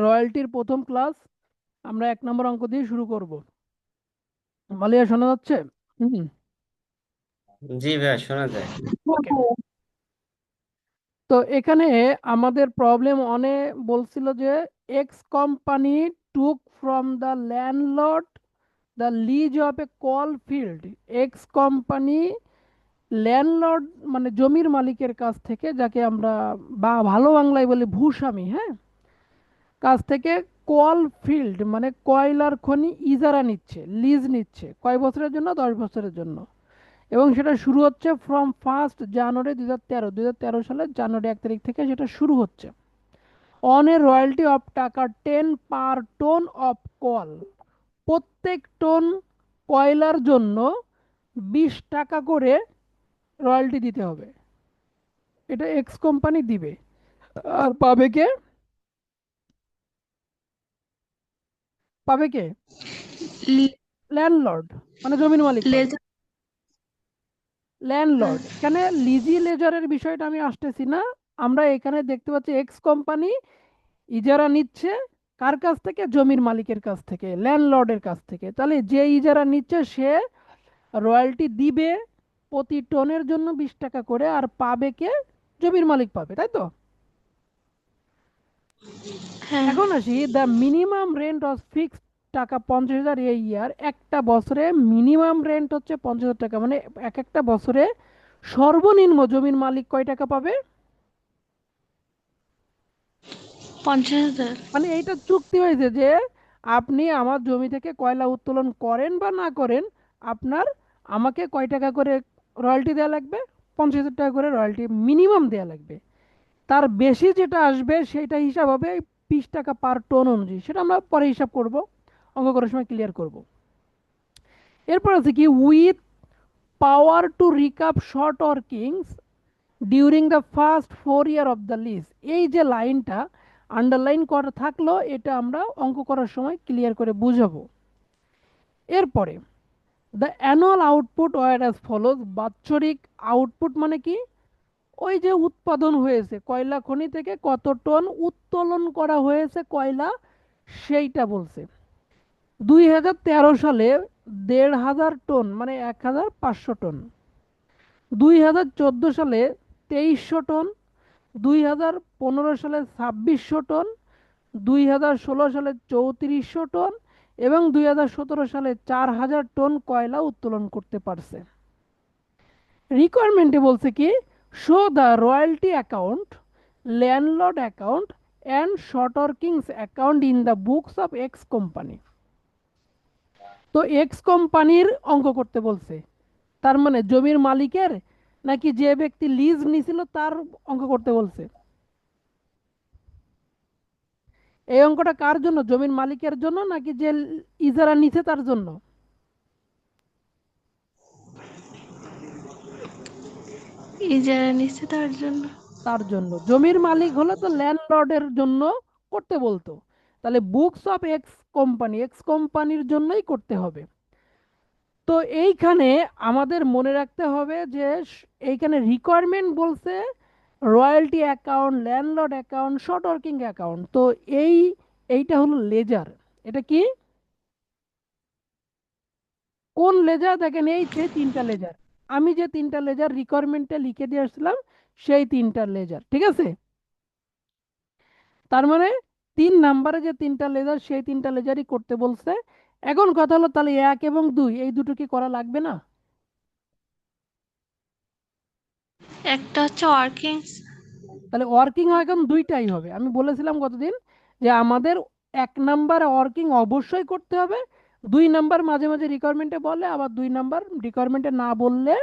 রয়্যালটির প্রথম ক্লাস। আমরা 1 নম্বর অঙ্ক দিয়ে শুরু করব। মালিয়া শোনা যাচ্ছে? হুম। জি ভাইয়া, শোনা যায়। ওকে। তো এখানে আমাদের প্রবলেম বলছিল যে X company took from the landlord the lease of a coal field. X company landlord মানে জমির মালিকের কাছ থেকে, যাকে আমরা বা ভালো বাংলায় বলি ভূস্বামী, হ্যাঁ, কাছ থেকে কল ফিল্ড মানে কয়লার খনি ইজারা নিচ্ছে, লিজ নিচ্ছে। কয় বছরের জন্য? 10 বছরের জন্য। এবং সেটা শুরু হচ্ছে ফ্রম 1 জানুয়ারি 2013। 2013 সালের জানুয়ারি 1 তারিখ থেকে সেটা শুরু হচ্ছে। অন এ রয়্যালটি অফ টাকা 10 পার টন অফ কল। প্রত্যেক টন কয়লার জন্য 20 টাকা করে রয়্যালটি দিতে হবে। এটা এক্স কোম্পানি দিবে। আর পাবে কে? পাবে কে? ল্যান্ডলর্ড মানে জমির মালিক পাবে। লেজার। ল্যান্ডলর্ড, এখানে লিজি লেজারের বিষয়টা আমি আসতেছি না। আমরা এখানে দেখতে পাচ্ছি এক্স কোম্পানি ইজারা নিচ্ছে কার কাছ থেকে? জমির মালিকের কাছ থেকে, ল্যান্ডলর্ডের কাছ থেকে। তাহলে যে ইজারা নিচ্ছে সে রয়্যালটি দিবে প্রতি টনের জন্য 20 টাকা করে, আর পাবে কে? জমির মালিক পাবে, তাই তো? হ্যাঁ। এখন আসি, the minimum rent of fixed টাকা 50,000 এই ইয়ার। একটা বছরে মিনিমাম রেন্ট হচ্ছে 50,000 টাকা, মানে এক একটা বছরে সর্বনিম্ন জমির মালিক কয় টাকা পাবে? 50,000। মানে এইটা চুক্তি হয়েছে যে আপনি আমার জমি থেকে কয়লা উত্তোলন করেন বা না করেন, আপনার আমাকে কয় টাকা করে রয়্যালটি দেওয়া লাগবে? 50,000 টাকা করে রয়্যালটি মিনিমাম দেওয়া লাগবে। তার বেশি যেটা আসবে সেটা হিসাব হবে 20 টাকা পার টন অনুযায়ী। সেটা আমরা পরে হিসাব করব, অঙ্ক করার সময় ক্লিয়ার করব। এরপর আছে কি, with power to recoup short workings during the first 4 year of the lease. এই যে লাইনটা আন্ডারলাইন করা থাকলো, এটা আমরা অঙ্ক করার সময় ক্লিয়ার করে বুঝাবো। এরপরে the annual output were as follows. বাৎসরিক আউটপুট মানে কি? ওই যে উৎপাদন হয়েছে কয়লা খনি থেকে, কত টন উত্তোলন করা হয়েছে কয়লা, সেইটা বলছে। 2013 সালে 1,500 টন মানে 1,500 টন। 2014 সালে 2,300 টন। 2015 সালে 2,600 টন। 2016 সালে 3,400 টন। এবং 2017 সালে 4,000 টন কয়লা উত্তোলন করতে পারছে। রিকোয়ারমেন্টে বলছে কি, show the royalty account, landlord account and short workings account in the books of x company. তো এক্স কোম্পানির অঙ্ক করতে বলছে। তার মানে জমির মালিকের নাকি যে ব্যক্তি লিজ নিছিল তার অঙ্ক করতে বলছে? এই অঙ্কটা কার জন্য? জমির মালিকের জন্য নাকি যে ইজারা নিছে তার জন্য? ইজারা নিচ্ছে তার জন্য। তার জন্য। জমির মালিক হলে তো ল্যান্ডলর্ডের জন্য করতে বলতো। তাহলে books of x company, x কোম্পানির জন্যই করতে হবে। তো এইখানে আমাদের মনে রাখতে হবে যে এইখানে রিকোয়ারমেন্ট বলছে royalty account, landlord account, short working account. তো এইটা হলো লেজার। এটা কি? কোন লেজার? দেখেন এই যে 3টা লেজার, আমি যে 3টা লেজার রিকোয়ারমেন্টে লিখে দিয়ে আসছিলাম, সেই 3টা লেজার, ঠিক আছে? তার মানে 3 নাম্বারে যে 3টা লেজার, সেই 3টা লেজারই করতে বলছে। এখন কথা হলো, তাহলে 1 এবং 2 এই দুটো কি করা লাগবে না? একটা হচ্ছে ওয়ার্কিংস। তাহলে ওয়ার্কিং এখন দুইটাই হবে। আমি বলেছিলাম কতদিন যে আমাদের 1 নাম্বার ওয়ার্কিং অবশ্যই করতে হবে। 2 নাম্বার মাঝে মাঝে রিকোয়ারমেন্টে বলে, আবার 2 নাম্বার রিকোয়ারমেন্টে না বললে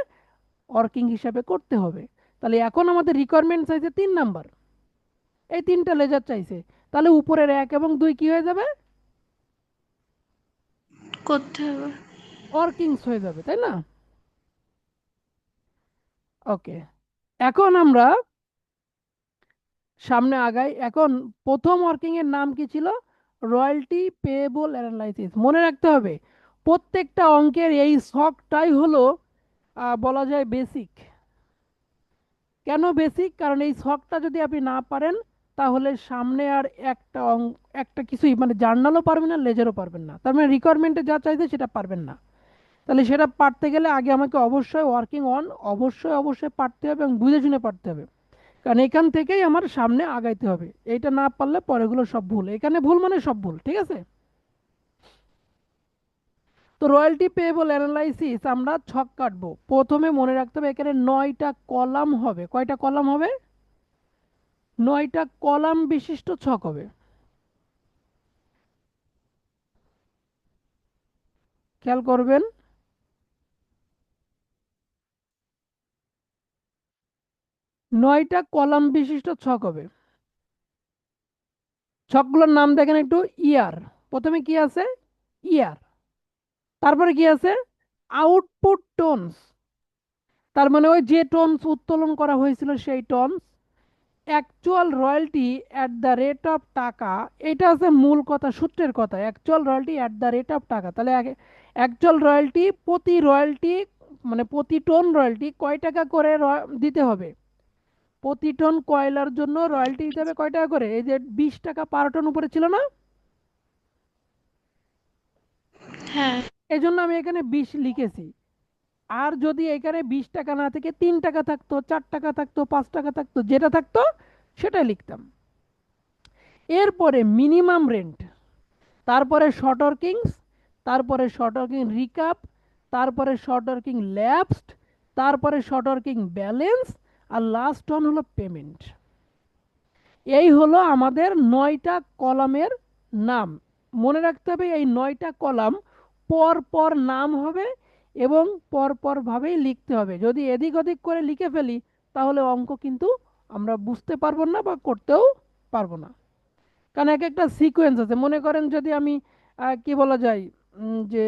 ওয়ার্কিং হিসাবে করতে হবে। তাহলে এখন আমাদের রিকোয়ারমেন্ট চাইছে 3 নাম্বার, এই 3টা লেজার চাইছে। তাহলে উপরের 1 এবং 2 কি হয়ে যাবে? করতে হবে। ওয়ার্কিংস হয়ে যাবে, তাই না? ওকে, এখন আমরা সামনে আগাই। এখন প্রথম ওয়ার্কিং এর নাম কি ছিল? Royalty payable analysis. মনে রাখতে হবে প্রত্যেকটা অঙ্কের এই শখটাই হলো বলা যায় বেসিক। কেন বেসিক? কারণ এই ছকটা যদি আপনি না পারেন তাহলে সামনে আর একটা কিছুই মানে জার্নালও পারবেন না, লেজারও পারবেন না, তার মানে রিকোয়ারমেন্টে যা চাইছে সেটা পারবেন না। তাহলে সেটা পারতে গেলে আগে আমাকে অবশ্যই ওয়ার্কিং অন অবশ্যই অবশ্যই পারতে হবে এবং বুঝে শুনে পারতে হবে, কারণ এখান থেকেই আমার সামনে আগাইতে হবে। এইটা না পারলে পরেগুলো সব ভুল, এখানে ভুল মানে সব ভুল, ঠিক আছে? তো রয়্যালটি পেয়েবল অ্যানালাইসিস আমরা ছক কাটবো। প্রথমে মনে রাখতে হবে এখানে 9টা কলাম হবে। কয়টা কলাম হবে? 9টা কলাম বিশিষ্ট ছক হবে। খেয়াল করবেন, 9টা কলাম বিশিষ্ট ছক হবে। ছকগুলোর নাম দেখেন একটু। ইয়ার, প্রথমে কি আছে? ইয়ার। তারপরে কি আছে? আউটপুট টোনস, তার মানে ওই যে টোনস উত্তোলন করা হয়েছিল সেই tones. Actual royalty at the rate of টাকা, এটা আছে মূল কথা, সূত্রের কথা। Actual royalty at the rate of টাকা, তাহলে অ্যাকচুয়াল রয়্যালটি প্রতি রয়্যালটি মানে প্রতি টন রয়্যালটি কয় টাকা করে দিতে হবে? প্রতি টন কয়লার জন্য রয়্যালটি দিতে হবে কয় টাকা করে? এই যে 20 টাকা পার টন উপরে ছিল না, হ্যাঁ। এই জন্য আমি এখানে 20 লিখেছি। আর যদি এখানে 20 টাকা না থেকে 3 টাকা থাকতো, 4 টাকা থাকতো, 5 টাকা থাকতো, যেটা থাকতো সেটাই লিখতাম। এরপরে মিনিমাম রেন্ট, তারপরে শর্ট ওয়ার্কিংস, তারপরে শর্ট ওয়ার্কিং রিকাপ, তারপরে শর্ট ওয়ার্কিং ল্যাপসড, তারপরে শর্ট ওয়ার্কিং ব্যালেন্স, আর লাস্ট ওয়ান হলো পেমেন্ট। এই হলো আমাদের 9টা কলামের নাম। মনে রাখতে হবে এই 9টা কলাম পর পর নাম হবে এবং পর পর ভাবেই লিখতে হবে। যদি এদিক ওদিক করে লিখে ফেলি তাহলে অঙ্ক কিন্তু আমরা বুঝতে পারবো না বা করতেও পারবো না, কারণ এক একটা সিকোয়েন্স আছে। মনে করেন যদি আমি কি বলা যায়, যে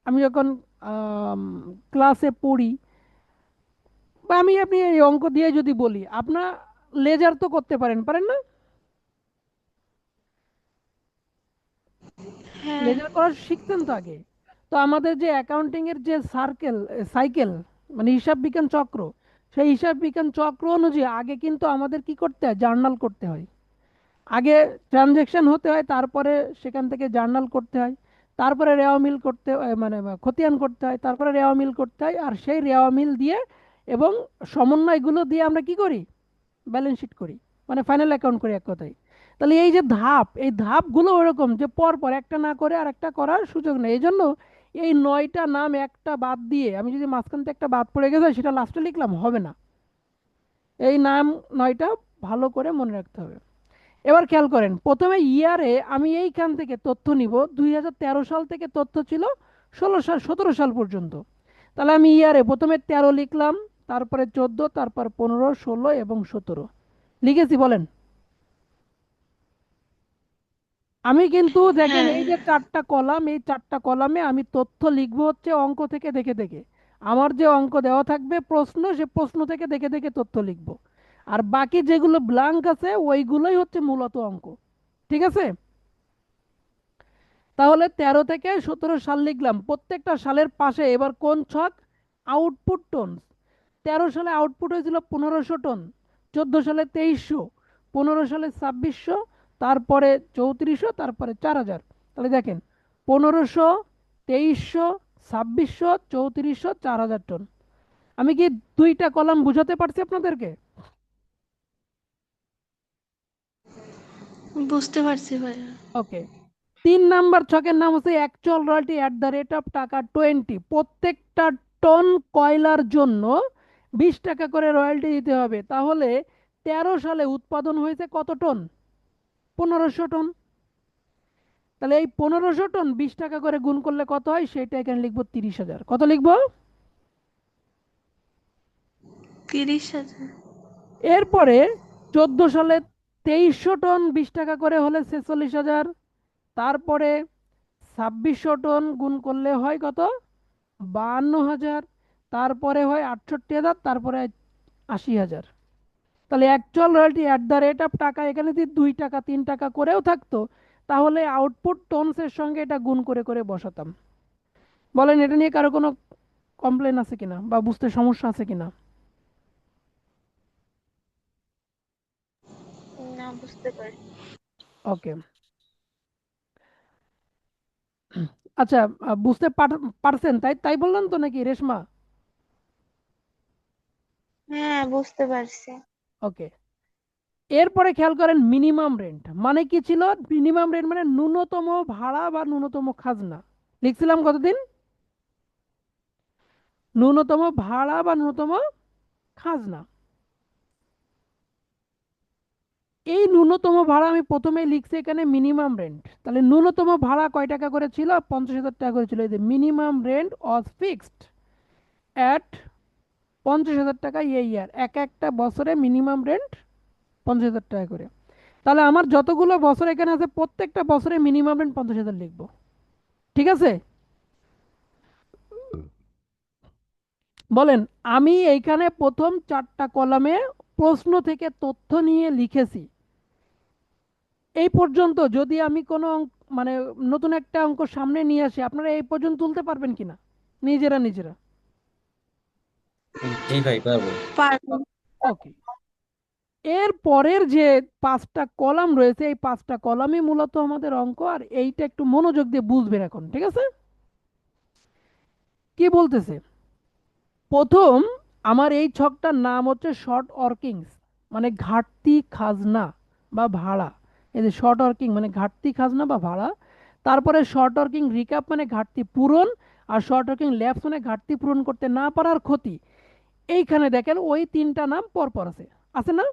আমি যখন ক্লাসে পড়ি বা আপনি এই অঙ্ক দিয়ে যদি বলি, আপনার লেজার তো করতে পারেন, পারেন না? হ্যাঁ। লেজার করা শিখতেন তো আগে। তো আমাদের যে অ্যাকাউন্টিং এর যে সাইকেল মানে হিসাব বিজ্ঞান চক্র, সেই হিসাব বিজ্ঞান চক্র অনুযায়ী আগে কিন্তু আমাদের কি করতে হয়? জার্নাল করতে হয়। আগে ট্রানজেকশন হতে হয়, তারপরে সেখান থেকে জার্নাল করতে হয়, তারপরে রেওয়া মিল করতে মানে খতিয়ান করতে হয়, তারপরে রেওয়া মিল করতে হয়, আর সেই রেওয়া মিল দিয়ে এবং সমন্বয়গুলো দিয়ে আমরা কি করি? ব্যালেন্স শিট করি, মানে ফাইনাল অ্যাকাউন্ট করি এক কথায়। তাহলে এই যে ধাপ, এই ধাপগুলো ওরকম যে পর পর একটা না করে আর একটা করার সুযোগ নেই। এই জন্য এই 9টা নাম একটা বাদ দিয়ে আমি যদি মাঝখান থেকে একটা বাদ পড়ে গেছে সেটা লাস্টে লিখলাম, হবে না। এই নাম 9টা ভালো করে মনে রাখতে হবে। এবার খেয়াল করেন, প্রথমে ইয়ারে আমি এইখান থেকে তথ্য নিব। 2013 সাল থেকে তথ্য ছিল 16 সাল 17 সাল পর্যন্ত। তাহলে আমি ইয়ারে প্রথমে 13 লিখলাম, তারপরে 14, তারপর 15, 16 এবং 17 লিখেছি, বলেন। আমি কিন্তু দেখেন হ্যাঁ। এই যে 4টা কলাম, এই 4টা কলামে আমি তথ্য লিখবো হচ্ছে অঙ্ক থেকে দেখে দেখে। আমার যে অঙ্ক দেওয়া থাকবে প্রশ্ন, সে প্রশ্ন থেকে দেখে দেখে তথ্য লিখবো। আর বাকি যেগুলো ব্ল্যাঙ্ক আছে ওইগুলোই হচ্ছে মূলত অঙ্ক, ঠিক আছে? তাহলে 13 থেকে 17 সাল লিখলাম। প্রত্যেকটা সালের পাশে এবার কোন ছক? Output tone. 13 সালে আউটপুট হয়েছিল 1500 টন, 14 সালে 2300, 15 সালে 2600, তারপরে 3400, তারপরে 4000। তাহলে দেখেন 1500, 2300, 2600, 3400, 4000 টন। আমি কি 2টা কলাম বুঝাতে পারছি আপনাদেরকে? বুঝতে পারছি ভাইয়া। ওকে। 3 নাম্বার ছকের নাম হচ্ছে actual royalty at the rate of টাকা 20। প্রত্যেকটা টন কয়লার জন্য 20 টাকা করে রয়্যালটি দিতে হবে। তাহলে 13 সালে উৎপাদন হয়েছে কত টন? 1500 টন। তাহলে এই 1500 টন 20 টাকা করে গুণ করলে কত হয় সেটা এখানে লিখবো 30,000। কত লিখবো? 30,000। এরপরে 14 সালে 2300 টন 20 টাকা করে হলে 46,000। তারপরে 2600 টন গুণ করলে হয় কত? 52,000। তারপরে হয় 68,000, তারপরে 80,000। তাহলে actual royalty at the rate of টাকা এখানে যদি 2 টাকা 3 টাকা করেও থাকতো তাহলে আউটপুট টনসের সঙ্গে এটা গুণ করে করে বসাতাম। বলেন এটা নিয়ে কারো কোনো কমপ্লেন আছে কিনা বা বুঝতে সমস্যা আছে কিনা? না না, বুঝতে পারি। ওকে, আচ্ছা, বুঝতে পারছেন, তাই তাই বললাম তো নাকি রেশমা? হ্যাঁ, বুঝতে পারছি। ওকে, এরপরে খেয়াল করেন মিনিমাম রেন্ট মানে কি ছিল। মিনিমাম রেন্ট মানে ন্যূনতম ভাড়া বা ন্যূনতম খাজনা। লিখছিলাম কতদিন? ন্যূনতম ভাড়া বা ন্যূনতম খাজনা। এই ন্যূনতম ভাড়া আমি প্রথমে লিখছি এখানে মিনিমাম রেন্ট। তাহলে ন্যূনতম ভাড়া কয় টাকা করে ছিল? 50,000 টাকা করে ছিল। এই যে minimum rent was fixed at 50,000 টাকা এই ইয়ার। এক একটা বছরে মিনিমাম রেন্ট 50,000 টাকা করে। তাহলে আমার যতগুলো বছর এখানে আছে প্রত্যেকটা বছরে মিনিমাম রেন্ট 50,000 লিখবো। ঠিক আছে, বলেন। আমি এইখানে প্রথম 4টা কলামে প্রশ্ন থেকে তথ্য নিয়ে লিখেছি। এই পর্যন্ত যদি আমি কোনো মানে নতুন একটা অঙ্ক সামনে নিয়ে আসি, আপনারা এই পর্যন্ত তুলতে পারবেন কিনা নিজেরা নিজেরা? জি ভাই, পারবো। পারবো। ওকে, এর পরের যে 5টা কলাম রয়েছে এই 5টা কলামই মূলত আমাদের অঙ্ক। আর এইটা একটু মনোযোগ দিয়ে বুঝবেন এখন, ঠিক আছে? কি বলতেছে? প্রথম, আমার এই ছকটার নাম হচ্ছে শর্ট ওয়ার্কিংস, মানে ঘাটতি খাজনা বা ভাড়া। এই যে শর্ট ওয়ার্কিং মানে ঘাটতি খাজনা বা ভাড়া। তারপরে শর্ট ওয়ার্কিং রিক্যাপ মানে ঘাটতি পূরণ। আর শর্ট ওয়ার্কিং ল্যাপস মানে ঘাটতি পূরণ করতে না পারার ক্ষতি। এইখানে দেখেন ওই 3টা নাম পরপর আছে, আছে না?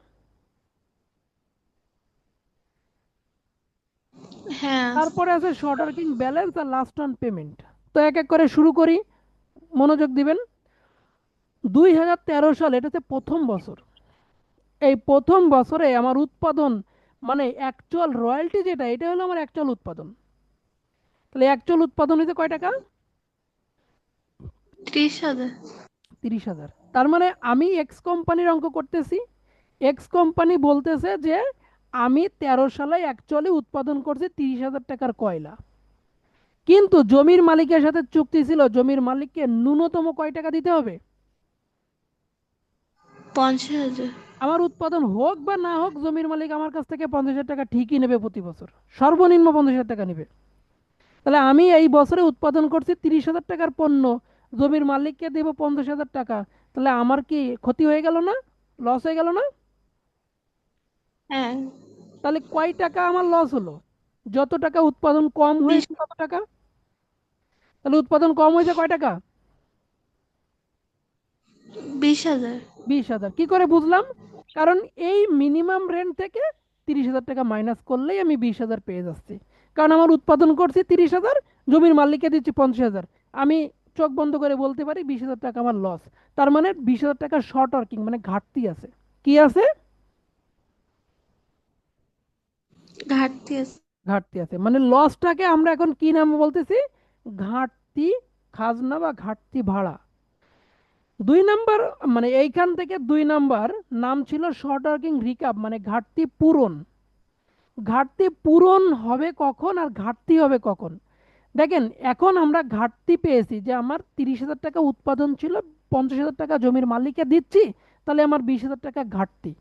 হ্যাঁ। তারপরে আছে শর্ট ওয়ার্কিং ব্যালেন্স আর লাস্ট অন পেমেন্ট। তো এক এক করে শুরু করি, মনোযোগ দিবেন। 2013 সাল, এটা হচ্ছে প্রথম বছর। এই প্রথম বছরে আমার উৎপাদন মানে অ্যাকচুয়াল রয়্যালটি যেটা, এটা হলো আমার অ্যাকচুয়াল উৎপাদন। তাহলে অ্যাকচুয়াল উৎপাদন হচ্ছে কয় টাকা? 30,000। 30,000। তার মানে আমি এক্স কোম্পানির অঙ্ক করতেছি। এক্স কোম্পানি বলতেছে যে আমি 13 সালে অ্যাকচুয়ালি উৎপাদন করছি 30,000 টাকার কয়লা। কিন্তু জমির মালিকের সাথে চুক্তি ছিল জমির মালিককে ন্যূনতম কয় টাকা দিতে হবে? 50,000। আমার উৎপাদন হোক বা না হোক জমির মালিক আমার কাছ থেকে 50,000 টাকা ঠিকই নেবে প্রতি বছর, সর্বনিম্ন 50,000 টাকা নেবে। তাহলে আমি এই বছরে উৎপাদন করছি 30,000 টাকার পণ্য, জমির মালিককে দেব 50,000 টাকা। তাহলে আমার কি ক্ষতি হয়ে গেল না? লস হয়ে গেল না? হ্যাঁ। তাহলে কয় টাকা আমার লস হলো? যত টাকা উৎপাদন কম 20। হয়েছে তত টাকা। তাহলে উৎপাদন কম হয়েছে কয় টাকা? 20,000। 20,000। কি করে বুঝলাম? কারণ এই মিনিমাম রেন্ট থেকে 30,000 টাকা মাইনাস করলেই আমি 20,000 পেয়ে যাচ্ছি। কারণ আমার উৎপাদন করছি 30,000, জমির মালিককে দিচ্ছি 50,000। আমি চোখ বন্ধ করে বলতে পারি 20,000 টাকা আমার লস। তার মানে 20,000 টাকা শর্ট ওয়ার্কিং মানে ঘাটতি আছে। কি আছে? ঘাটতি আছে। ঘাটতি আছে, মানে লসটাকে আমরা এখন কি নাম বলতেছি? ঘাটতি খাজনা বা ঘাটতি ভাড়া। 2 নাম্বার, মানে এইখান থেকে 2 নাম্বার নাম ছিল শর্ট ওয়ার্কিং রিকাপ মানে ঘাটতি পূরণ। ঘাটতি পূরণ হবে কখন আর ঘাটতি হবে কখন? দেখেন, এখন আমরা ঘাটতি পেয়েছি যে আমার 30,000 টাকা উৎপাদন ছিল, 50,000 টাকা জমির মালিককে দিচ্ছি, তাহলে আমার 20,000 টাকা ঘাটতি।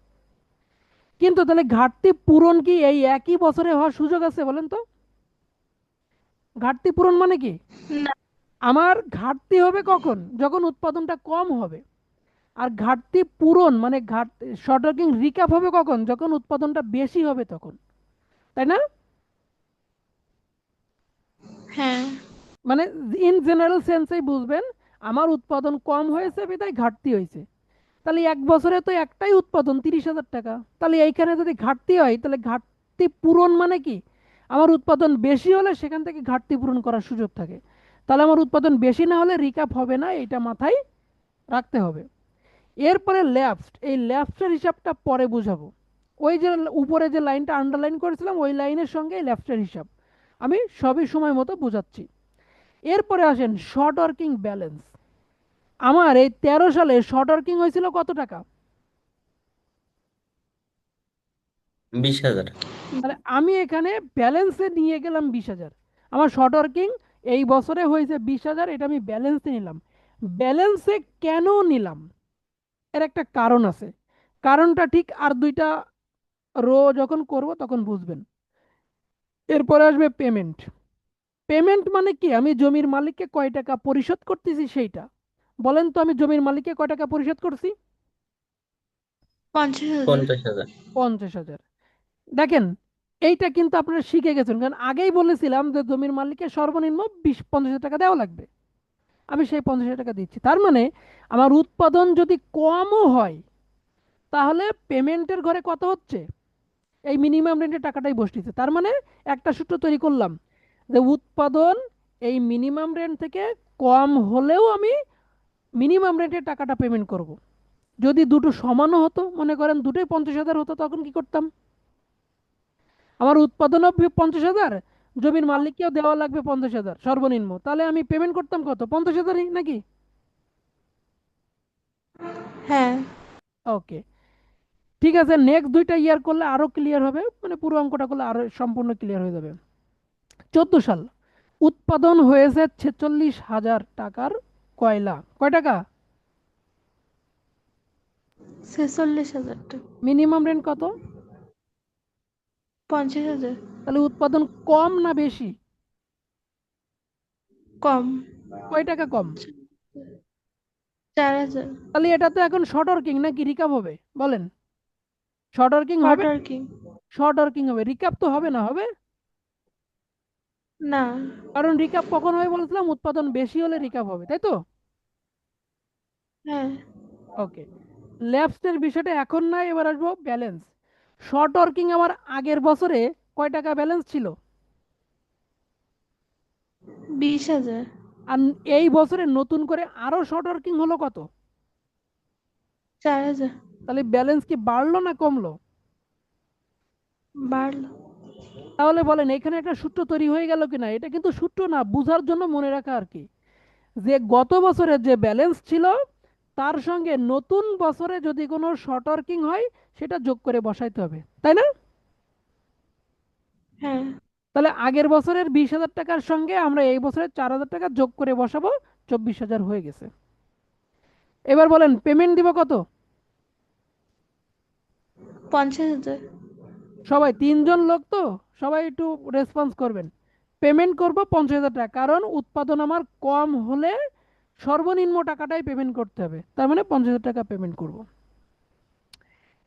কিন্তু তাহলে ঘাটতি পূরণ কি এই একই বছরে হওয়ার সুযোগ আছে বলেন তো? ঘাটতি পূরণ মানে কি? না। আমার ঘাটতি হবে কখন? যখন উৎপাদনটা কম হবে। আর ঘাটতি পূরণ মানে শর্ট ওয়ার্কিং রিকাপ হবে কখন? যখন উৎপাদনটা বেশি হবে তখন, তাই না? হ্যাঁ। মানে ইন জেনারেল সেন্সেই বুঝবেন, আমার উৎপাদন কম হয়েছে বিধায় ঘাটতি হয়েছে। তাহলে এক বছরে তো একটাই উৎপাদন 30,000 টাকা। তাহলে এইখানে যদি ঘাটতি হয় তাহলে ঘাটতি পূরণ মানে কি? আমার উৎপাদন বেশি হলে সেখান থেকে ঘাটতি পূরণ করার সুযোগ থাকে। তাহলে আমার উৎপাদন বেশি না হলে রিকাপ হবে না, এটা মাথায় রাখতে হবে। এরপরে ল্যাপসড, এই ল্যাপসের হিসাবটা পরে বুঝাবো। ওই যে উপরে যে লাইনটা আন্ডারলাইন করেছিলাম ওই লাইনের সঙ্গে এই ল্যাপসের হিসাব আমি সবই সময় মতো বোঝাচ্ছি। এরপরে আসেন শর্ট ওয়ার্কিং ব্যালেন্স। আমার এই 13 সালে শর্ট ওয়ার্কিং হয়েছিল কত টাকা? 20,000। তাহলে আমি এখানে ব্যালেন্সে নিয়ে গেলাম 20,000। আমার শর্ট ওয়ার্কিং এই বছরে হয়েছে 20,000, এটা আমি ব্যালেন্সে নিলাম। ব্যালেন্সে কেন নিলাম? এর একটা কারণ আছে। কারণটা ঠিক আর দুইটা রো যখন করব তখন বুঝবেন। এরপরে আসবে পেমেন্ট। পেমেন্ট মানে কি, আমি জমির মালিককে কয় টাকা পরিশোধ করতেছি সেইটা। বলেন তো, আমি জমির মালিককে কয় টাকা পরিশোধ করছি? 50,000। 50,000। 50,000। দেখেন, এইটা কিন্তু আপনারা শিখে গেছেন, কারণ আগেই বলেছিলাম যে জমির মালিককে সর্বনিম্ন 50,000 টাকা দেওয়া লাগবে। আমি সেই 50,000 টাকা দিচ্ছি, তার মানে আমার উৎপাদন যদি কমও হয় তাহলে পেমেন্টের ঘরে কত হচ্ছে, এই মিনিমাম রেন্টের টাকাটাই বসতেছে। তার মানে একটা সূত্র তৈরি করলাম যে উৎপাদন এই মিনিমাম রেন্ট থেকে কম হলেও আমি মিনিমাম রেন্টের টাকাটা পেমেন্ট করব। যদি দুটো সমানও হতো, মনে করেন দুটোই 50,000 হতো, তখন কি করতাম? আমার উৎপাদনও 50,000, জমির মালিককেও দেওয়া লাগবে 50,000 সর্বনিম্ন, তাহলে আমি পেমেন্ট করতাম কত? 50,000ই নাকি? হ্যাঁ। ওকে, ঠিক আছে। নেক্সট দুইটা ইয়ার করলে আরো ক্লিয়ার হবে, মানে পুরো অঙ্কটা করলে আরো সম্পূর্ণ ক্লিয়ার হয়ে যাবে। 14 সাল উৎপাদন হয়েছে 46,000 টাকার কয়লা। কয় টাকা? 46,000 টাকা। মিনিমাম রেন্ট কত? 50,000। তাহলে উৎপাদন কম না বেশি? কম। কয় টাকা কম? 4,000। তাহলে এটা তো এখন শর্ট ওয়ার্কিং নাকি রিকাপ হবে? বলেন, শর্ট ওয়ার্কিং শর্ট হবে? ওয়ার্কিং। শর্ট ওয়ার্কিং হবে, রিকাপ তো হবে না? হবে, না। কারণ রিকাপ কখন হবে বলেছিলাম? উৎপাদন বেশি হলে রিকাপ হবে, তাই তো? হ্যাঁ। ওকে, ল্যাপসের বিষয়টা এখন না, এবার আসবো ব্যালেন্স। শর্ট ওয়ার্কিং আমার আগের বছরে কয় টাকা ব্যালেন্স ছিল? 20,000। আর এই বছরে নতুন করে আরো শর্ট ওয়ার্কিং হলো কত? 4,000। তাহলে ব্যালেন্স কি বাড়লো না কমলো? বাড়লো। তাহলে বলেন, এখানে একটা সূত্র তৈরি হয়ে গেল কিনা? এটা কিন্তু সূত্র না, বুঝার জন্য মনে রাখা আর কি, যে গত বছরের যে ব্যালেন্স ছিল তার সঙ্গে নতুন বছরে যদি কোনো শর্ট ওয়ার্কিং হয় সেটা যোগ করে বসাইতে হবে, তাই না? হ্যাঁ। তাহলে আগের বছরের 20,000 টাকার সঙ্গে আমরা এই বছরের 4,000 টাকা যোগ করে বসাবো, 24,000 হয়ে গেছে। এবার বলেন পেমেন্ট দিব কত? 50,000। সবাই 3জন লোক তো, সবাই একটু রেসপন্স করবেন। পেমেন্ট করব 50,000 টাকা, কারণ উৎপাদন আমার কম হলে সর্বনিম্ন টাকাটাই পেমেন্ট করতে হবে, তার মানে 50,000 টাকা পেমেন্ট করব।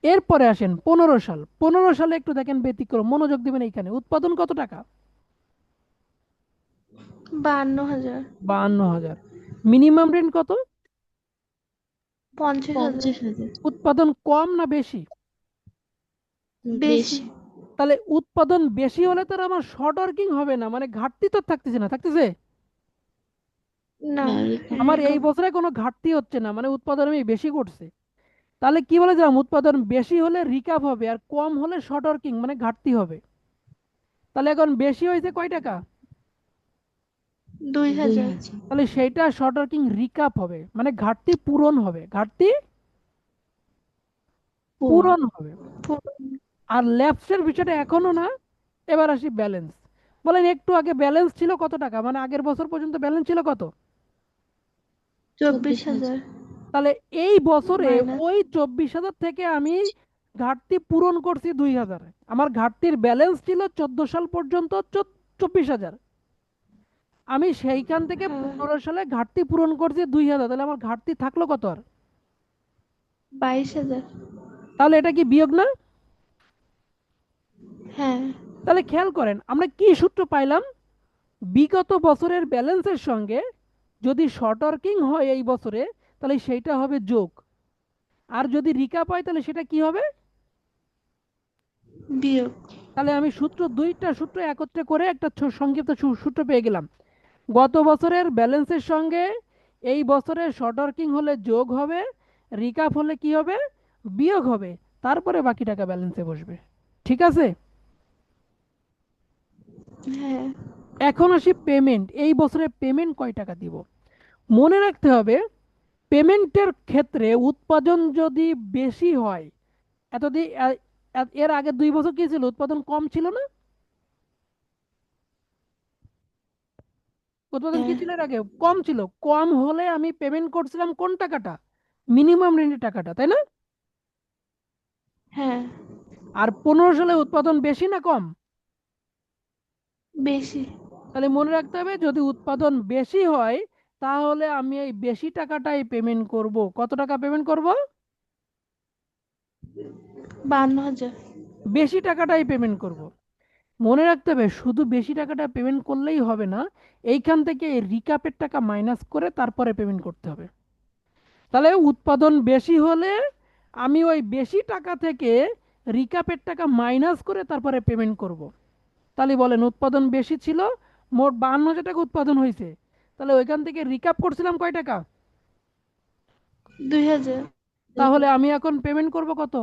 এরপরে আসেন 15 সাল। 15 সালে একটু দেখেন ব্যতিক্রম, মনোযোগ দিবেন। এইখানে উৎপাদন কত টাকা? 52,000। 52,000। মিনিমাম রেন্ট কত? 50,000। উৎপাদন কম না বেশি? বেশি। তাহলে উৎপাদন বেশি হলে তো আর আমার শর্ট ওয়ার্কিং হবে না, মানে ঘাটতি তো থাকতেছে না, থাকতেছে? না। আমার এই রিকম। বছরে কোনো ঘাটতি হচ্ছে না, মানে উৎপাদন আমি বেশি করছি। তাহলে কি বলেছিলাম? উৎপাদন বেশি হলে রিকাপ হবে, আর কম হলে শর্ট ওয়ার্কিং মানে ঘাটতি হবে। তাহলে এখন বেশি হয়েছে কয় টাকা? 2,000। তাহলে সেইটা শর্ট ওয়ার্কিং রিকাপ হবে, মানে ঘাটতি পূরণ হবে, ঘাটতি পূরণ হবে। আর ল্যাপসের বিষয়টা এখনো না। এবার আসি ব্যালেন্স। বলেন, একটু আগে ব্যালেন্স ছিল কত টাকা, মানে আগের বছর পর্যন্ত ব্যালেন্স ছিল কত? 24,000। তাহলে এই বছরে মাইনাস। ওই 24,000 থেকে আমি ঘাটতি পূরণ করছি 2,000। আমার ঘাটতির ব্যালেন্স ছিল 14 সাল পর্যন্ত 24,000। আমি সেইখান থেকে হ্যাঁ। 15 সালে ঘাটতি পূরণ করছি 2,000, তাহলে আমার ঘাটতি থাকলো কত আর? 22,000। তাহলে এটা কি বিয়োগ না? হ্যাঁ। তাহলে খেয়াল করেন আমরা কি সূত্র পাইলাম, বিগত বছরের ব্যালেন্সের সঙ্গে যদি শর্ট ওয়ার্কিং হয় এই বছরে তাহলে সেইটা হবে যোগ, আর যদি রিকাপ হয় তাহলে সেটা কি হবে? বিয়োগ। তাহলে আমি দুইটা সূত্র একত্রে করে একটা সংক্ষিপ্ত সূত্র পেয়ে গেলাম। গত বছরের ব্যালেন্সের সঙ্গে এই বছরের শর্ট ওয়ার্কিং হলে যোগ হবে, রিকাপ হলে কি হবে? বিয়োগ হবে। তারপরে বাকি টাকা ব্যালেন্সে বসবে। ঠিক আছে? হ্যাঁ। এখন আসি পেমেন্ট। এই বছরে পেমেন্ট কয় টাকা দিব? মনে রাখতে হবে, পেমেন্টের ক্ষেত্রে উৎপাদন যদি বেশি হয়, এতদিন এর আগে 2 বছর কি ছিল? উৎপাদন কম ছিল না? উৎপাদন কি হ্যাঁ। ছিল এর আগে? কম ছিল। কম হলে আমি পেমেন্ট করছিলাম কোন টাকাটা? মিনিমাম রেন্টের টাকাটা, তাই না? হ্যাঁ। আর 15 সালে উৎপাদন বেশি না কম? বেশি। তাহলে মনে রাখতে হবে, যদি উৎপাদন বেশি হয় তাহলে আমি এই বেশি টাকাটাই পেমেন্ট করব। কত টাকা পেমেন্ট করব? 52,000। বেশি টাকাটাই পেমেন্ট করব। মনে রাখতে হবে, শুধু বেশি টাকাটা পেমেন্ট করলেই হবে না, এইখান থেকে রিকাপের টাকা মাইনাস করে তারপরে পেমেন্ট করতে হবে। তাহলে উৎপাদন বেশি হলে আমি ওই বেশি টাকা থেকে রিকাপের টাকা মাইনাস করে তারপরে পেমেন্ট করব। তাহলে বলেন, উৎপাদন বেশি ছিল, মোট 52,000 টাকা উৎপাদন হয়েছে, তাহলে ওইখান থেকে রিকাপ করছিলাম কয় টাকা? 2,000। তাহলে আমি এখন পেমেন্ট করব কত?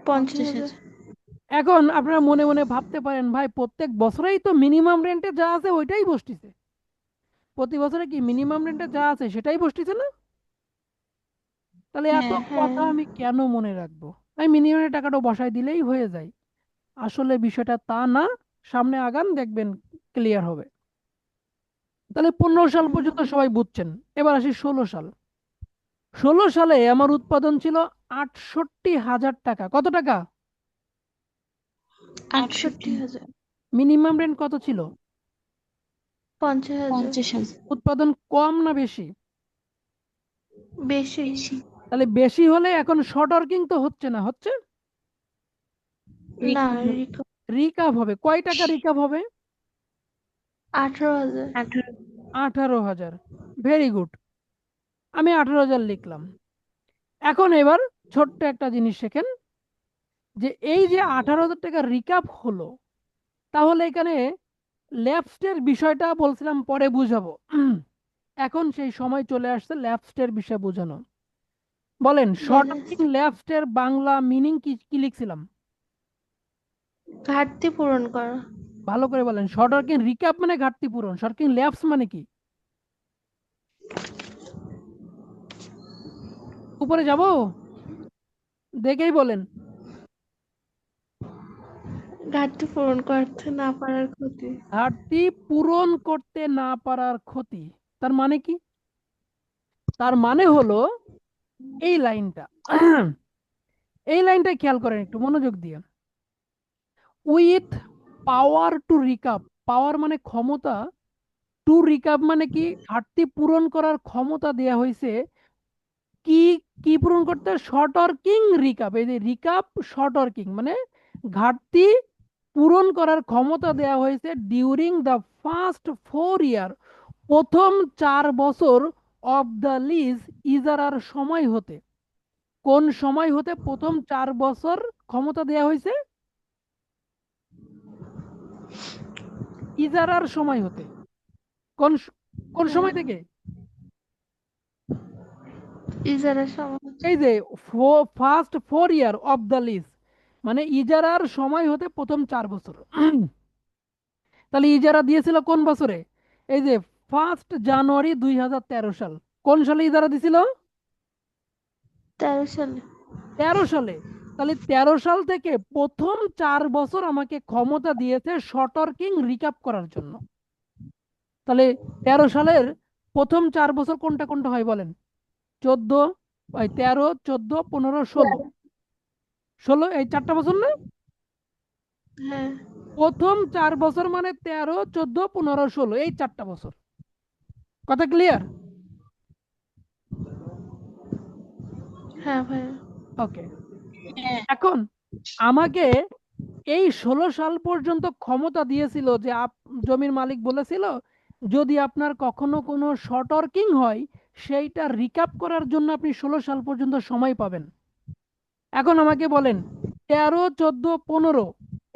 50,000। এখন আপনারা মনে মনে ভাবতে পারেন, ভাই প্রত্যেক বছরেই তো মিনিমাম রেন্টে যা আছে ওইটাই বসতিছে, প্রতি বছরে কি মিনিমাম রেন্টে যা আছে সেটাই বসতিছে না? তাহলে এত হ্যাঁ। কথা আমি কেন মনে রাখবো? আমি মিনিমামের টাকাটা বসাই দিলেই হয়ে যায়। আসলে বিষয়টা তা না, সামনে আগান দেখবেন ক্লিয়ার হবে। তাহলে 15 সাল পর্যন্ত সবাই বুঝছেন। এবার আসি 16 সাল। 16 সালে আমার উৎপাদন ছিল 68,000 টাকা। কত টাকা? 68,000। মিনিমাম রেন্ট কত ছিল? 50,000। উৎপাদন কম না বেশি? বেশি। তাহলে বেশি হলে এখন শর্ট ওয়ার্কিং তো হচ্ছে না, হচ্ছে? না, রিকাভ হবে। কয় টাকা রিকাভ হবে? 18,000। 18,000। ভেরি গুড, আমি 18,000 লিখলাম। এখন এবার ছোট্ট একটা জিনিস শেখেন, যে এই যে 18,000 টাকা রিকাভ হলো, তাহলে এখানে ল্যাপসের বিষয়টা বলছিলাম পরে বুঝাবো। এখন সেই সময় চলে আসছে ল্যাপসের বিষয় বোঝানো। বলেন, শর্ট ওয়ার্কিং ল্যাপসের বাংলা মিনিং কি কি লিখছিলাম? ঘাটতি পূরণ করা। ভালো করে বলেন। শর্ট ওয়ার্কিং রিক্যাপ মানে ঘাটতি পূরণ, শর্ট ওয়ার্কিং ল্যাপস মানে কি? উপরে যাব, দেখেই বলেন। ঘাটতি পূরণ করতে না পারার ক্ষতি। ঘাটতি পূরণ করতে না পারার ক্ষতি। তার মানে কি? তার মানে হলো এই লাইনটা, এই লাইনটা খেয়াল করেন একটু মনোযোগ দিয়ে। উইথ পাওয়ার টু রিকাপ, পাওয়ার মানে ক্ষমতা, টু রিকাপ মানে কি? ঘাটতি পূরণ করার ক্ষমতা দেয়া হয়েছে। কি কি পূরণ করতে? Short working recap. এই যে রিকাপ শর্ট ওয়ার্কিং মানে ঘাটতি পূরণ করার ক্ষমতা দেয়া হয়েছে ডিউরিং দ্য ফার্স্ট 4 ইয়ার, প্রথম 4 বছর অফ দ্য লিজ ইজারার সময় হতে। কোন সময় হতে প্রথম 4 বছর ক্ষমতা দেয়া হয়েছে? ইজারার সময় হতে। কোন কোন সময় থেকে? ইজারার সময়। এই যে first 4 year of the lease, মানে ইজারার সময় হতে প্রথম 4 বছর। তাহলে ইজারা দিয়েছিল কোন বছরে? এই যে 1 জানুয়ারি 2013 সাল। কোন সালে ইজারা দিছিল? 13 সালে। 13 সালে। তাহলে 13 সাল থেকে প্রথম 4 বছর আমাকে ক্ষমতা দিয়েছে শর্ট ওয়ার্কিং রিকাপ করার জন্য। তাহলে 13 সালের প্রথম 4 বছর কোনটা কোনটা হয় বলেন? 14, 13, 14, 15, 16। 16 এই 4টা বছর না? হ্যাঁ। প্রথম 4 বছর মানে 13, 14, 15, 16, এই 4টা বছর। কথা ক্লিয়ার? হ্যাঁ ভাইয়া। ওকে। এখন আমাকে এই 16 সাল পর্যন্ত ক্ষমতা দিয়েছিল যে জমির মালিক বলেছিল, যদি আপনার কখনো কোনো শর্ট ওয়ার্কিং হয় সেইটা রিকাপ করার জন্য আপনি 16 সাল পর্যন্ত সময় পাবেন। এখন আমাকে বলেন, 13, 14, 15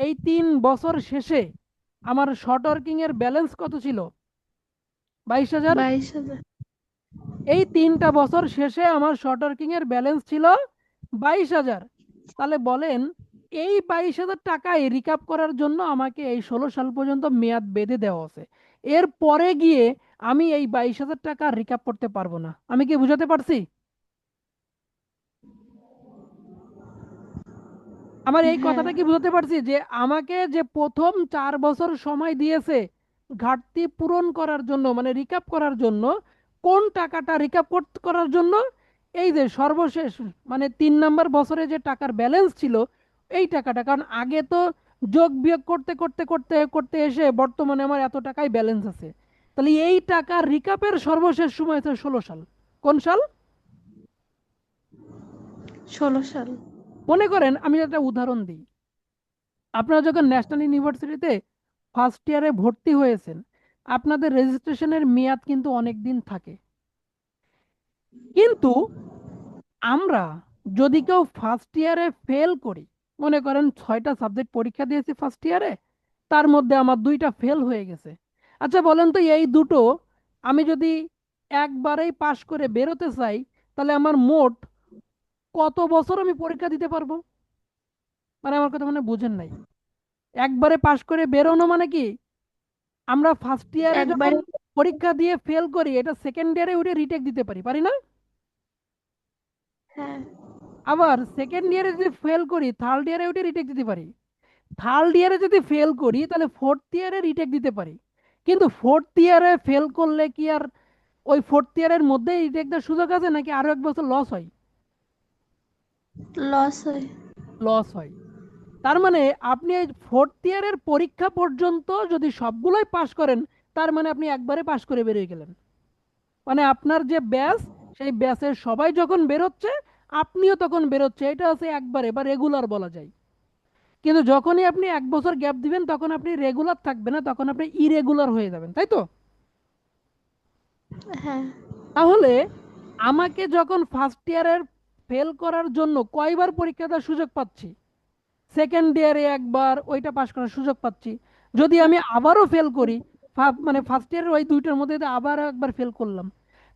এই 3 বছর শেষে আমার শর্ট ওয়ার্কিং এর ব্যালেন্স কত ছিল? 22,000। 22,000। এই 3টা বছর শেষে আমার শর্ট ওয়ার্কিং এর ব্যালেন্স ছিল 22,000। তাহলে বলেন, এই 22,000 টাকায় রিকাপ করার জন্য আমাকে এই 16 সাল পর্যন্ত মেয়াদ বেঁধে দেওয়া আছে। এর পরে গিয়ে আমি এই 22,000 টাকা রিকাপ করতে পারবো না। আমি কি বুঝাতে পারছি? আমার এই হ্যাঁ। কথাটা কি বুঝাতে পারছি, যে আমাকে যে প্রথম 4 বছর সময় দিয়েছে ঘাটতি পূরণ করার জন্য, মানে রিকাপ করার জন্য, কোন টাকাটা রিকাপ করার জন্য? এই যে সর্বশেষ মানে 3 নাম্বার বছরে যে টাকার ব্যালেন্স ছিল এই টাকাটা, কারণ আগে তো যোগ বিয়োগ করতে করতে করতে করতে এসে বর্তমানে আমার এত টাকাই ব্যালেন্স আছে। তাহলে এই টাকা রিকাপের সর্বশেষ সময় হচ্ছে 16 সাল। কোন সাল? 16 সাল। মনে করেন আমি একটা উদাহরণ দিই, আপনারা যখন ন্যাশনাল ইউনিভার্সিটিতে ফার্স্ট ইয়ারে ভর্তি হয়েছেন, আপনাদের রেজিস্ট্রেশনের মেয়াদ কিন্তু অনেক দিন থাকে। কিন্তু আমরা যদি কেউ ফার্স্ট ইয়ারে ফেল করি, মনে করেন 6টা সাবজেক্ট পরীক্ষা দিয়েছি ফার্স্ট ইয়ারে, তার মধ্যে আমার 2টা ফেল হয়ে গেছে। আচ্ছা বলেন তো, এই দুটো আমি যদি একবারেই পাশ করে বেরোতে চাই, তাহলে আমার মোট কত বছর আমি পরীক্ষা দিতে পারবো? মানে আমার কথা মানে বুঝেন নাই। একবারে পাশ করে বেরোনো মানে কি, আমরা ফার্স্ট ইয়ারে যখন একবারে। পরীক্ষা দিয়ে ফেল করি, এটা সেকেন্ড ইয়ারে উঠে রিটেক দিতে পারি, পারি না? হ্যাঁ। আবার সেকেন্ড ইয়ারে যদি ফেল করি, থার্ড ইয়ারে উঠে রিটেক দিতে পারি। থার্ড ইয়ারে যদি ফেল করি, তাহলে ফোর্থ ইয়ারে রিটেক দিতে পারি। কিন্তু ফোর্থ ইয়ারে ফেল করলে কি আর ওই ফোর্থ ইয়ারের মধ্যেই রিটেক দেওয়ার সুযোগ আছে, নাকি আরো 1 বছর লস হয়? লস হয়। লস হয়। তার মানে আপনি এই ফোর্থ ইয়ারের পরীক্ষা পর্যন্ত যদি সবগুলোই পাশ করেন, তার মানে আপনি একবারে পাশ করে বেরিয়ে গেলেন। মানে আপনার যে ব্যাচ, সেই ব্যাচের সবাই যখন বেরোচ্ছে, আপনিও তখন বেরোচ্ছে। এটা হচ্ছে একবারে বা রেগুলার বলা যায়। কিন্তু যখনই আপনি 1 বছর গ্যাপ দিবেন, তখন আপনি রেগুলার থাকবেন না, তখন আপনি ইরেগুলার হয়ে যাবেন, তাই তো? হ্যাঁ। তাহলে আমাকে যখন ফার্স্ট ইয়ারের ফেল করার জন্য কয়বার পরীক্ষা দেওয়ার সুযোগ পাচ্ছি? সেকেন্ড ইয়ারে একবার, ওইটা পাশ করার সুযোগ পাচ্ছি। যদি আমি আবারও ফেল করি, মানে ফার্স্ট ইয়ারের ওই 2টার মধ্যে যদি আবার একবার ফেল করলাম,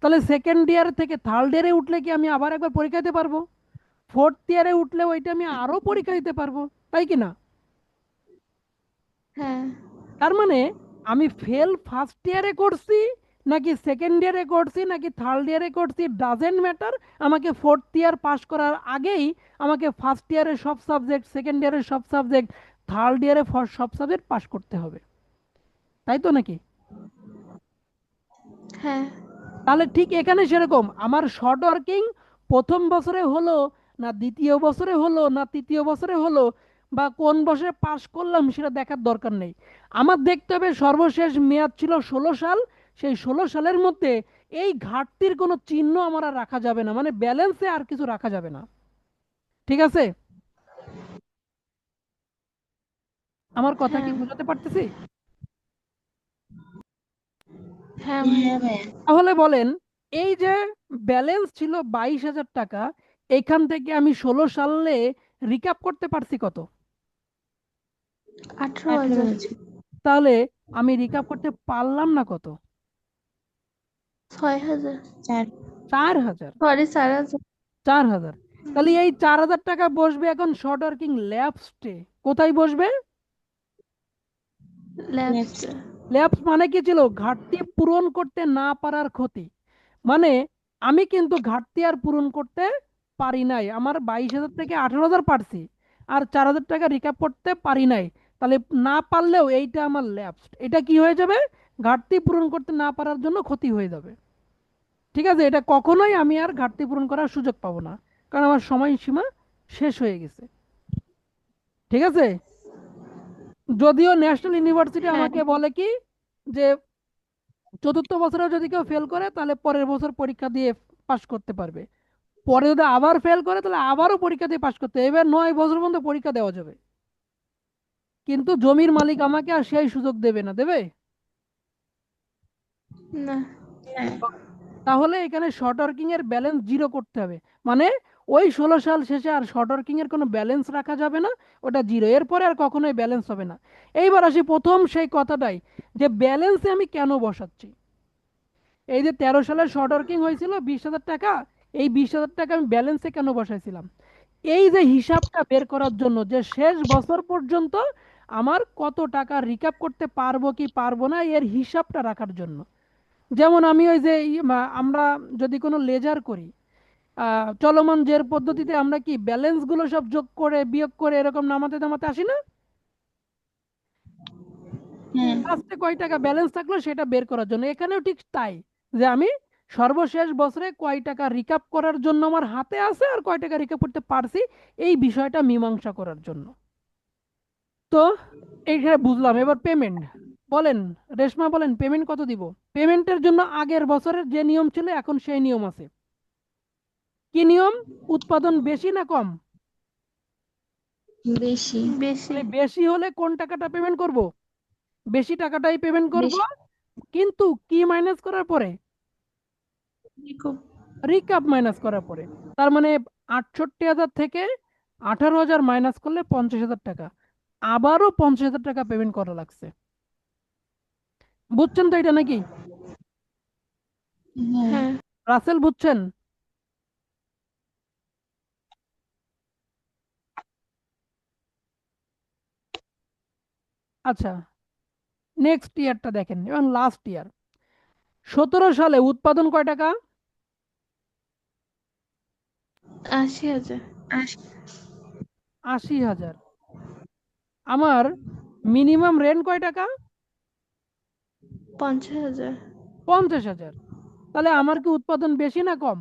তাহলে সেকেন্ড ইয়ার থেকে থার্ড ইয়ারে উঠলে কি আমি আবার একবার পরীক্ষা দিতে পারবো? ফোর্থ ইয়ারে উঠলে ওইটা আমি আরো পরীক্ষা দিতে পারবো, তাই কি না? হ্যাঁ। তার মানে আমি ফেল ফার্স্ট ইয়ারে করছি, নাকি সেকেন্ড ইয়ারে করছি, নাকি থার্ড ইয়ারে করছি, ডাজেন্ট ম্যাটার। আমাকে ফোর্থ ইয়ার পাস করার আগেই আমাকে ফার্স্ট ইয়ারের সব সাবজেক্ট, সেকেন্ড ইয়ারের সব সাবজেক্ট, থার্ড ইয়ারে সব সাবজেক্ট পাস করতে হবে, তাই তো নাকি? হ্যাঁ। তাহলে ঠিক এখানে সেরকম আমার শর্ট ওয়ার্কিং প্রথম বছরে হলো, না দ্বিতীয় বছরে হলো, না তৃতীয় বছরে হলো, বা কোন বছরে পাশ করলাম সেটা দেখার দরকার নেই। আমার দেখতে হবে সর্বশেষ মেয়াদ ছিল 16 সাল। সেই 16 সালের মধ্যে এই ঘাটতির কোনো চিহ্ন আমার আর রাখা যাবে না, মানে ব্যালেন্সে আর কিছু রাখা যাবে না। ঠিক আছে? আমার কথা কি হ্যাঁ। বোঝাতে পারতেছি? হ্যাঁ হ্যাঁ ভাইয়া। ভাইয়া। তাহলে বলেন, এই যে ব্যালেন্স ছিল 22,000 টাকা, এখান থেকে আমি 16 সালে রিক্যাপ করতে পারছি কত? 18,000। 18,000। তাহলে আমি রিক্যাপ করতে পারলাম না কত? 6,000। 4। 4,000। সরি, 4,000। 4,000। তাহলে এই 4,000 টাকা বসবে এখন শর্ট ওয়ার্কিং ল্যাবসে। কোথায় বসবে? ল্যাবস। ল্যাবস মানে কি ছিল? ঘাটতি পূরণ করতে না পারার ক্ষতি। মানে আমি কিন্তু ঘাটতি আর পূরণ করতে পারি নাই, আমার 22,000 থেকে 18,000 পারছি, আর 4,000 টাকা রিক্যাপ করতে পারি নাই। তাহলে না পারলেও এইটা আমার ল্যাপস, এটা কি হয়ে যাবে? ঘাটতি পূরণ করতে না পারার জন্য ক্ষতি হয়ে যাবে। ঠিক আছে? এটা কখনোই আমি আর ঘাটতি পূরণ করার সুযোগ পাবো না, কারণ আমার সময়সীমা শেষ হয়ে গেছে। ঠিক আছে? যদিও ন্যাশনাল ইউনিভার্সিটি হ্যাঁ। আমাকে বলে কি, যে চতুর্থ বছরেও যদি কেউ ফেল করে, তাহলে পরের বছর পরীক্ষা দিয়ে পাশ করতে পারবে। পরে যদি আবার ফেল করে, তাহলে আবারও পরীক্ষা দিয়ে পাশ করতে হবে। এবার 9 বছর পর্যন্ত পরীক্ষা দেওয়া যাবে, কিন্তু জমির মালিক আমাকে আর সেই সুযোগ দেবে না, দেবে? না। তাহলে এখানে শর্ট ওয়ার্কিং এর ব্যালেন্স 0 করতে হবে। মানে ওই 16 সাল শেষে আর শর্ট ওয়ার্কিং এর কোনো ব্যালেন্স রাখা যাবে না, ওটা 0। এরপরে আর কখনোই ব্যালেন্স হবে না। এইবার আসি প্রথম সেই কথাটাই, যে ব্যালেন্সে আমি কেন বসাচ্ছি। এই যে 13 সালের শর্ট ওয়ার্কিং হয়েছিল 20,000 টাকা, এই 20,000 টাকা আমি ব্যালেন্সে কেন বসাইছিলাম? এই যে হিসাবটা বের করার জন্য, যে শেষ বছর পর্যন্ত আমার কত টাকা রিক্যাপ করতে পারবো কি পারবো না, এর হিসাবটা রাখার জন্য। যেমন আমি ওই যে আমরা যদি কোনো লেজার করি, চলমান জের পদ্ধতিতে আমরা কি ব্যালেন্স গুলো সব যোগ করে বিয়োগ করে এরকম নামাতে নামাতে আসি না? হ্যাঁ। লাস্টে কয় টাকা ব্যালেন্স থাকলো সেটা বের করার জন্য। এখানেও ঠিক তাই, যে আমি সর্বশেষ বছরে কয় টাকা রিকাপ করার জন্য আমার হাতে আছে আর কয় টাকা রিকাপ করতে পারছি, এই বিষয়টা মীমাংসা করার জন্য। তো এইখানে বুঝলাম। এবার পেমেন্ট বলেন, রেশমা বলেন পেমেন্ট কত দিব? পেমেন্টের জন্য আগের বছরের যে নিয়ম ছিল এখন সেই নিয়ম আছে। কি নিয়ম? উৎপাদন বেশি না কম? বেশি। বেশি। তাহলে বেশি হলে কোন টাকাটা পেমেন্ট করব? বেশি টাকাটাই পেমেন্ট করব, বেশি। কিন্তু কি মাইনাস করার পরে? খুব রিকাপ মাইনাস করার পরে। তার মানে 68,000 থেকে 18,000 মাইনাস করলে 50,000 টাকা, আবারও 50,000 টাকা পেমেন্ট করা লাগছে। বুঝছেন তো এটা নাকি? হ্যাঁ। হ্যাঁ। রাসেল বুঝছেন? আচ্ছা, নেক্সট ইয়ারটা দেখেন, এবং লাস্ট ইয়ার 17 সালে উৎপাদন কয় টাকা? 80,000। 80,000। আমার মিনিমাম রেন্ট কয় টাকা? 50,000। 50,000। তাহলে আমার কি উৎপাদন বেশি না কম?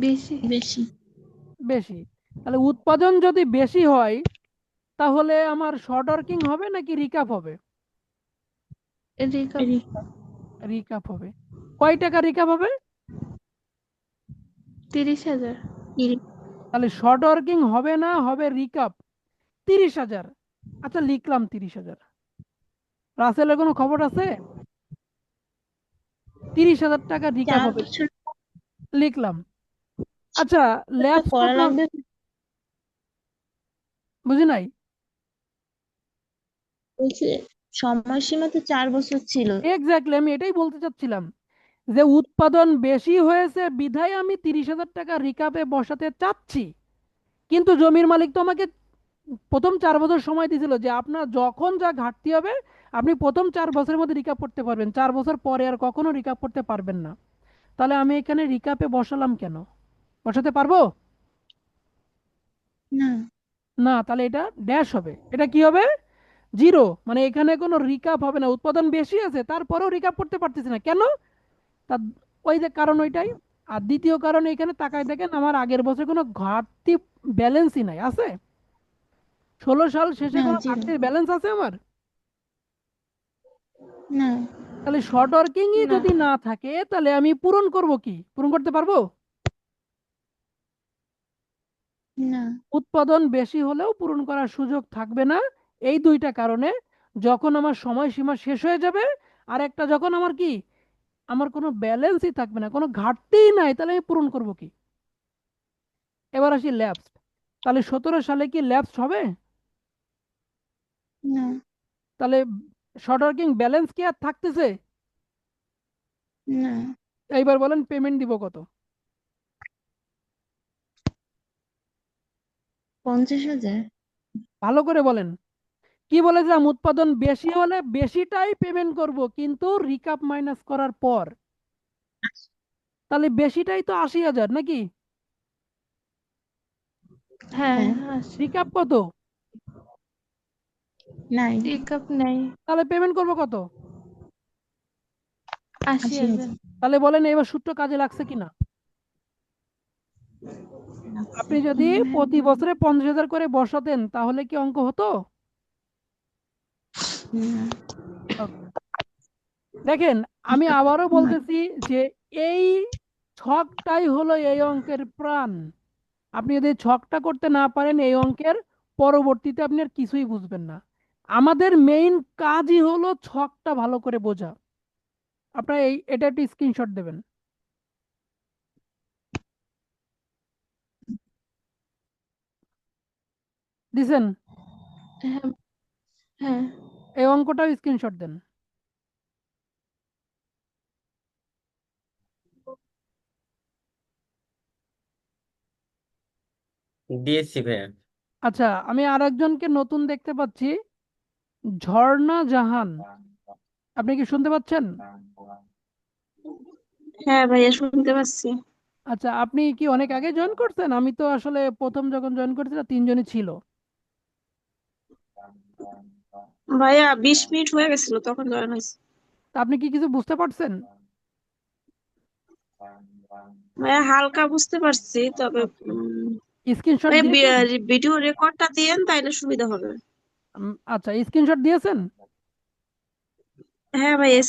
বেশি। বেশি। বেশি। তাহলে উৎপাদন যদি বেশি হয় তাহলে আমার শর্ট ওয়ার্কিং হবে নাকি রিকাপ হবে? রিকাপ। রিকাপ হবে। কয় টাকা রিকাপ হবে? 30,000। তাহলে শর্ট ওয়ার্কিং হবে না, হবে রিকাপ 30,000। আচ্ছা, লিখলাম 30,000। রাসেলের কোনো খবর আছে? 30,000 টাকা রিকাপ 4 হবে, বছর লিখলাম। আচ্ছা, তো ল্যাবস করা কত? লাগবে। বুঝি নাই। বলছে সময়সীমা তো 4 বছর ছিল। এক্স্যাক্টলি, আমি এটাই বলতে চাচ্ছিলাম যে উৎপাদন বেশি হয়েছে বিধায় আমি 30,000 টাকা রিকাপে বসাতে চাচ্ছি। কিন্তু জমির মালিক তো আমাকে প্রথম 4 বছর সময় দিয়েছিল যে আপনার যখন যা ঘাটতি হবে আপনি প্রথম 4 বছরের মধ্যে রিকাপ করতে পারবেন, 4 বছর পরে আর কখনো রিকাপ করতে পারবেন না। তাহলে আমি এখানে রিকাপে বসালাম কেন? বসাতে পারবো না। না? তাহলে এটা ড্যাশ হবে। এটা কি হবে? জিরো। মানে এখানে কোনো রিকাপ হবে না। উৎপাদন বেশি আছে তারপরেও রিকাপ করতে পারতেছি না কেন? তার ওই যে কারণ ওইটাই। আর দ্বিতীয় কারণ, এখানে তাকায় দেখেন আমার আগের বছর কোনো ঘাটতি ব্যালেন্সই নাই আছে। 16 সাল শেষে না, কোনো জিরো। ঘাটতির ব্যালেন্স আছে আমার? না। তাহলে শর্ট ওয়ার্কিংই না। যদি না থাকে তাহলে আমি পূরণ করব কি? পূরণ করতে পারবো? না। উৎপাদন বেশি হলেও পূরণ করার সুযোগ থাকবে না। এই দুইটা কারণে যখন আমার সময়সীমা শেষ হয়ে যাবে, আর একটা যখন আমার কি, আমার কোনো ব্যালেন্সই থাকবে না, কোনো ঘাটতিই নাই, তাহলে আমি পূরণ করব কি? এবার আসি ল্যাপস। তাহলে 17 সালে কি ল্যাপস হবে? না। তাহলে শর্ট ওয়ার্কিং ব্যালেন্স কি আর থাকতেছে? না। এইবার বলেন পেমেন্ট দিব কত? 50,000। ভালো করে বলেন। কি বলেছিলাম? উৎপাদন বেশি হলে বেশিটাই পেমেন্ট করব, কিন্তু রিকাপ মাইনাস করার পর। তাহলে বেশিটাই তো 80,000 নাকি? হ্যাঁ। হ্যাঁ। রিকাপ কত? নাই। রিকাপ নাই। তাহলে পেমেন্ট করব কত? 80,000। 80,000। তাহলে বলেন এবার সূত্র কাজে লাগছে কিনা? আপনি যদি প্রতি বছরে 50,000 করে বসাতেন তাহলে কি অঙ্ক হতো? না। Okay. দেখেন, আমি আবারও বলতেছি যে এই ছকটাই হলো এই অঙ্কের প্রাণ। আপনি যদি ছকটা করতে না পারেন এই অঙ্কের পরবর্তীতে আপনি আর কিছুই বুঝবেন না। আমাদের মেইন কাজই হলো ছকটা ভালো করে বোঝা। আপনারা এটা একটু স্ক্রিনশট দেবেন। দিছেন? হ্যাঁ। হ্যাঁ। এই অঙ্কটাও স্ক্রিনশট দেন। দিয়েছি ভাইয়া। আচ্ছা, আমি আর একজনকে নতুন দেখতে পাচ্ছি, ঝর্ণা জাহান। আপনি কি শুনতে পাচ্ছেন? হ্যাঁ ভাইয়া, শুনতে পাচ্ছি। আচ্ছা, আপনি কি অনেক আগে জয়েন করছেন? আমি তো আসলে প্রথম যখন জয়েন করছিলাম 3 জনই ছিল। ভাইয়া 20 মিনিট হয়ে গেছিল তখন জয়েন হয়েছে। তা আপনি কি কিছু বুঝতে পারছেন? ভাইয়া হালকা বুঝতে পারছি, তবে স্ক্রিনশট ভাইয়া দিয়েছেন? ভিডিও রেকর্ডটা দিয়েন তাইলে সুবিধা হবে। আচ্ছা, স্ক্রিনশট দিয়েছেন? হ্যাঁ ভাইয়া